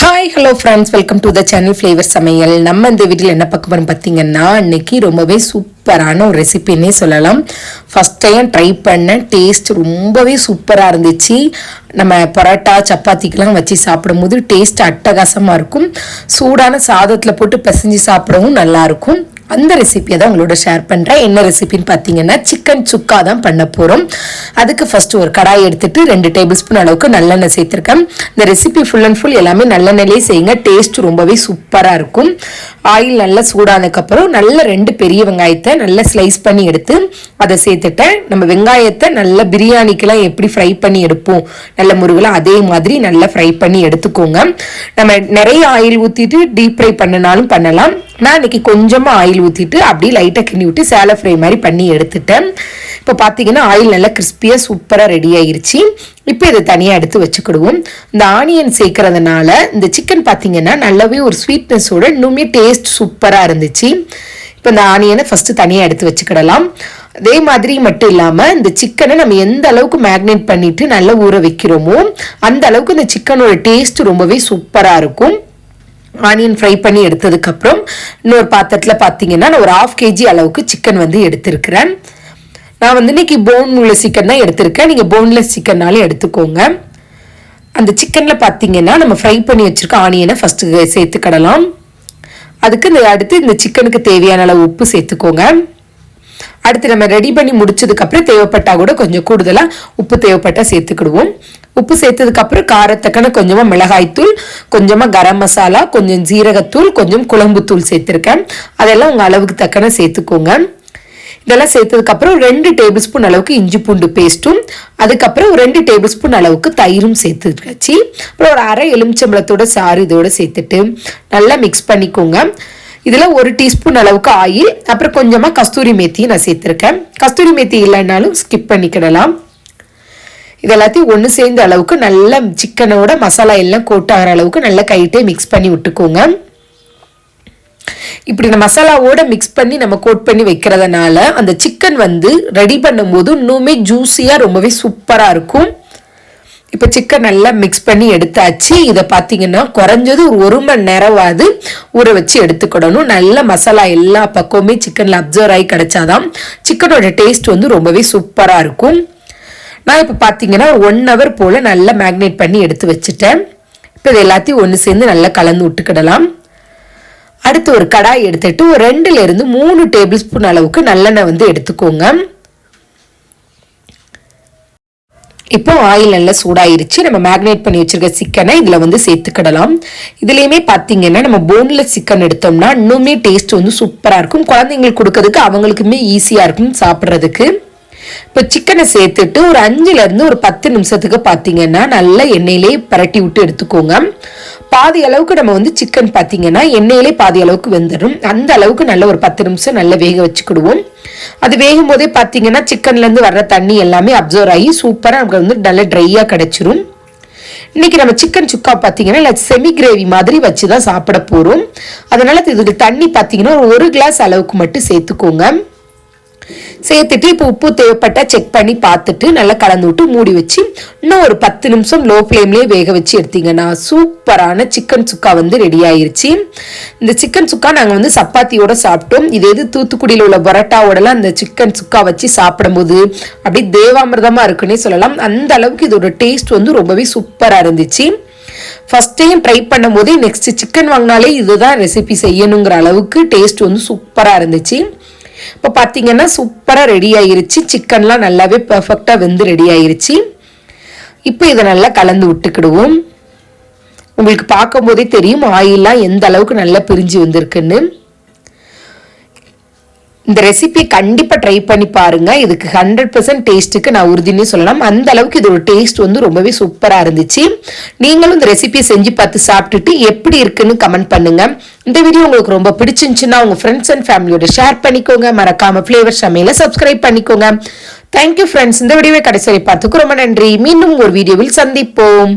Hi hello friends, welcome to the channel flavour சமையல். நம்ம இந்த வீட்டில் என்ன பார்க்க போகிறோம் பார்த்தீங்கன்னா, இன்னைக்கு ரொம்பவே சூப்பரான ஒரு ரெசிபின்னே சொல்லலாம். ஃபஸ்ட் டைம் ட்ரை பண்ண டேஸ்ட் ரொம்பவே சூப்பராக இருந்துச்சு. நம்ம பரோட்டா சப்பாத்திக்கெலாம் வச்சு சாப்பிடும்போது டேஸ்ட் அட்டகாசமாக இருக்கும். சூடான சாதத்தில் போட்டு பிசைஞ்சு சாப்பிடவும் நல்லாயிருக்கும். அந்த ரெசிபியை தான் உங்களோட ஷேர் பண்ணுறேன். என்ன ரெசிபின்னு பார்த்தீங்கன்னா, சிக்கன் சுக்கா தான் பண்ண போகிறோம். அதுக்கு ஃபஸ்ட்டு ஒரு கடாய் எடுத்துகிட்டு 2 டேபிள் ஸ்பூன் அளவுக்கு நல்லெண்ணெய் சேர்த்துருக்கேன். இந்த ரெசிபி ஃபுல் அண்ட் ஃபுல் எல்லாமே நல்லெண்ணெயிலே செய்யுங்க. டேஸ்ட் ரொம்பவே சூப்பராக இருக்கும். ஆயில் நல்லா சூடானதுக்கப்புறம் நல்ல 2 பெரிய வெங்காயத்தை நல்லா ஸ்லைஸ் பண்ணி எடுத்து அதை சேர்த்துட்டேன். நம்ம வெங்காயத்தை நல்லா பிரியாணிக்கெல்லாம் எப்படி ஃப்ரை பண்ணி எடுப்போம் நல்ல முருகலாம், அதே மாதிரி நல்லா ஃப்ரை பண்ணி எடுத்துக்கோங்க. நம்ம நிறைய ஆயில் ஊற்றிட்டு டீப் ஃப்ரை பண்ணினாலும் பண்ணலாம். நான் இன்னைக்கு கொஞ்சமாக ஆயில் ஊற்றிட்டு அப்படியே லைட்டாக கிண்ணி விட்டு சேலை ஃப்ரை மாதிரி பண்ணி எடுத்துட்டேன். இப்போ பார்த்தீங்கன்னா ஆயில் நல்லா கிறிஸ்பியாக சூப்பராக ரெடி ஆயிருச்சு. இப்போ இதை தனியாக எடுத்து வச்சுக்கிடுவோம். இந்த ஆனியன் சேர்க்கறதுனால இந்த சிக்கன் பார்த்தீங்கன்னா நல்லாவே ஒரு ஸ்வீட்னஸோட இன்னுமே டேஸ்ட் சூப்பராக இருந்துச்சு. இப்போ இந்த ஆனியனை ஃபஸ்ட்டு தனியாக எடுத்து வச்சுக்கிடலாம். அதே மாதிரி மட்டும் இல்லாமல் இந்த சிக்கனை நம்ம எந்த அளவுக்கு மேக்னேட் பண்ணிட்டு நல்லா ஊற வைக்கிறோமோ அந்த அளவுக்கு இந்த சிக்கனோட டேஸ்ட் ரொம்பவே சூப்பராக இருக்கும். ஆனியன் ஃப்ரை பண்ணி எடுத்ததுக்கப்புறம் இன்னொரு பாத்திரத்தில் பார்த்தீங்கன்னா நான் ஒரு 1/2 kg அளவுக்கு சிக்கன் வந்து எடுத்திருக்கிறேன். நான் இன்னைக்கு போன் உள்ள சிக்கன் தான் எடுத்திருக்கேன். நீங்கள் போன்லெஸ் சிக்கன்னாலும் எடுத்துக்கோங்க. அந்த சிக்கனில் பார்த்தீங்கன்னா நம்ம ஃப்ரை பண்ணி வச்சுருக்க ஆனியனை ஃபஸ்ட்டு சேர்த்துக்கிடலாம். அதுக்கு அடுத்து இந்த சிக்கனுக்கு தேவையான அளவு உப்பு சேர்த்துக்கோங்க. அடுத்து நம்ம ரெடி பண்ணி முடிச்சதுக்கப்புறம் தேவைப்பட்டால் கூட கொஞ்சம் கூடுதலாக உப்பு தேவைப்பட்டால் சேர்த்துக்கிடுவோம். உப்பு சேர்த்ததுக்கப்புறம் காரத்தக்கன கொஞ்சமாக மிளகாய்த்தூள், கொஞ்சமாக கரம் மசாலா, கொஞ்சம் ஜீரகத்தூள், கொஞ்சம் குழம்புத்தூள் சேர்த்துருக்கேன். அதெல்லாம் உங்கள் அளவுக்கு தக்கன சேர்த்துக்கோங்க. இதெல்லாம் சேர்த்ததுக்கப்புறம் 2 டேபிள் ஸ்பூன் அளவுக்கு இஞ்சி பூண்டு பேஸ்ட்டும், அதுக்கப்புறம் 2 டேபிள் ஸ்பூன் அளவுக்கு தயிரும் சேர்த்துக்காச்சு. அப்புறம் ஒரு அரை எலுமிச்சம்பழத்தோட சாறு இதோட சேர்த்துட்டு நல்லா மிக்ஸ் பண்ணிக்கோங்க. இதில் 1 டீஸ்பூன் அளவுக்கு ஆயில், அப்புறம் கொஞ்சமாக கஸ்தூரி மேத்தியும் நான் சேர்த்துருக்கேன். கஸ்தூரி மேத்தி இல்லைன்னாலும் ஸ்கிப் பண்ணிக்கிடலாம். இது எல்லாத்தையும் ஒன்று சேர்ந்த அளவுக்கு நல்ல சிக்கனோட மசாலா எல்லாம் கோட் ஆகிற அளவுக்கு நல்லா கைட்டே மிக்ஸ் பண்ணி விட்டுக்கோங்க. இப்படி இந்த மசாலாவோட மிக்ஸ் பண்ணி நம்ம கோட் பண்ணி வைக்கிறதுனால அந்த சிக்கன் ரெடி பண்ணும்போது இன்னுமே ஜூஸியாக ரொம்பவே சூப்பராக இருக்கும். இப்போ சிக்கன் நல்லா மிக்ஸ் பண்ணி எடுத்தாச்சு. இதை பார்த்தீங்கன்னா குறைஞ்சது ஒரு 1 மணி நேரமாவது ஊற வச்சு எடுத்துக்கிடணும். நல்ல மசாலா எல்லா பக்கமுமே சிக்கனில் அப்சர்வ் ஆகி கிடைச்சாதான் சிக்கனோட டேஸ்ட் ரொம்பவே சூப்பராக இருக்கும். நான் இப்போ பார்த்தீங்கன்னா ஒரு 1 hour போல் நல்லா மேக்னேட் பண்ணி எடுத்து வச்சுட்டேன். இப்போ இது எல்லாத்தையும் ஒன்று சேர்ந்து நல்லா கலந்து விட்டுக்கிடலாம். அடுத்து ஒரு கடாய் எடுத்துட்டு ஒரு 2 to 3 டேபிள் ஸ்பூன் அளவுக்கு நல்லெண்ணெய் எடுத்துக்கோங்க. இப்போ ஆயில் நல்லா சூடாயிருச்சு. நம்ம மேக்னேட் பண்ணி வச்சிருக்க சிக்கனை இதில் சேர்த்துக்கிடலாம். இதுலேயுமே பார்த்தீங்கன்னா நம்ம போன்லெஸ் சிக்கன் எடுத்தோம்னா இன்னுமே டேஸ்ட் சூப்பராக இருக்கும். குழந்தைங்களுக்கு கொடுக்கறதுக்கு அவங்களுக்குமே ஈஸியாக இருக்கும் சாப்பிட்றதுக்கு. இப்போ சிக்கனை சேர்த்துட்டு ஒரு 5 to 10 நிமிஷத்துக்கு பார்த்தீங்கன்னா நல்லா எண்ணெயிலே பரட்டி விட்டு எடுத்துக்கோங்க. பாதி அளவுக்கு நம்ம சிக்கன் பார்த்தீங்கன்னா எண்ணெயிலே பாதி அளவுக்கு வெந்துடும். அந்த அளவுக்கு நல்ல ஒரு 10 நிமிஷம் நல்லா வேக வச்சுக்கிடுவோம். அது வேகும் போதே பார்த்தீங்கன்னா சிக்கன்லேருந்து வர்ற தண்ணி எல்லாமே அப்சர்வ் ஆகி சூப்பராக நமக்கு நல்லா ட்ரையாக கிடைச்சிரும். இன்னைக்கு நம்ம சிக்கன் சுக்கா பார்த்தீங்கன்னா இல்லை செமி கிரேவி மாதிரி வச்சு தான் சாப்பிட போகிறோம். அதனால இதுக்கு தண்ணி பார்த்தீங்கன்னா ஒரு 1 கிளாஸ் அளவுக்கு மட்டும் சேர்த்துக்கோங்க. சேர்த்துட்டு இப்போ உப்பு தேவைப்பட்டா செக் பண்ணி பார்த்துட்டு நல்லா கலந்து விட்டு மூடி வச்சு இன்னும் ஒரு 10 நிமிஷம் லோ ஃப்ளேம்லேயே வேக வச்சு எடுத்தீங்கன்னா சூப்பரான சிக்கன் சுக்கா ரெடி ஆயிருச்சு. இந்த சிக்கன் சுக்கா நாங்கள் சப்பாத்தியோட சாப்பிட்டோம். இது தூத்துக்குடியில் உள்ள பரோட்டாவோடலாம் அந்த சிக்கன் சுக்கா வச்சு சாப்பிடும்போது அப்படி தேவாமிர்தமாக இருக்குன்னே சொல்லலாம். அந்த அளவுக்கு இதோட டேஸ்ட் ரொம்பவே சூப்பராக இருந்துச்சு. ஃபர்ஸ்ட் டைம் ட்ரை பண்ணும் போதே நெக்ஸ்ட் சிக்கன் வாங்கினாலே இதுதான் ரெசிபி செய்யணுங்கிற அளவுக்கு டேஸ்ட் சூப்பராக இருந்துச்சு. இப்போ பார்த்தீங்கன்னா சூப்பராக ரெடி ஆயிருச்சு. சிக்கன்லாம் நல்லாவே பர்ஃபெக்டாக ரெடி ஆயிருச்சு. இப்போ இதை நல்லா கலந்து விட்டுக்கிடுவோம். உங்களுக்கு பார்க்கும் போதே தெரியும் ஆயிலாம் எந்த அளவுக்கு நல்லா பிரிஞ்சு வந்திருக்குன்னு. இந்த ரெசிபி கண்டிப்பாக ட்ரை பண்ணி பாருங்க. இதுக்கு 100% டேஸ்ட்டுக்கு நான் உறுதினே சொல்லலாம். அந்த அளவுக்கு இதோட டேஸ்ட் ரொம்பவே சூப்பராக இருந்துச்சு. நீங்களும் இந்த ரெசிபியை செஞ்சு பார்த்து சாப்பிட்டுட்டு எப்படி இருக்குன்னு கமெண்ட் பண்ணுங்க. இந்த வீடியோ உங்களுக்கு ரொம்ப பிடிச்சிருந்துச்சுன்னா உங்க ஃப்ரெண்ட்ஸ் அண்ட் ஃபேமிலியோட ஷேர் பண்ணிக்கோங்க. மறக்காம ஃப்ளேவர் சமையலை சப்ஸ்கிரைப் பண்ணிக்கோங்க. Thank you friends. இந்த வீடியோவை கடைசி வரை பார்த்துக்கு ரொம்ப நன்றி. மீண்டும் ஒரு வீடியோவில் சந்திப்போம்.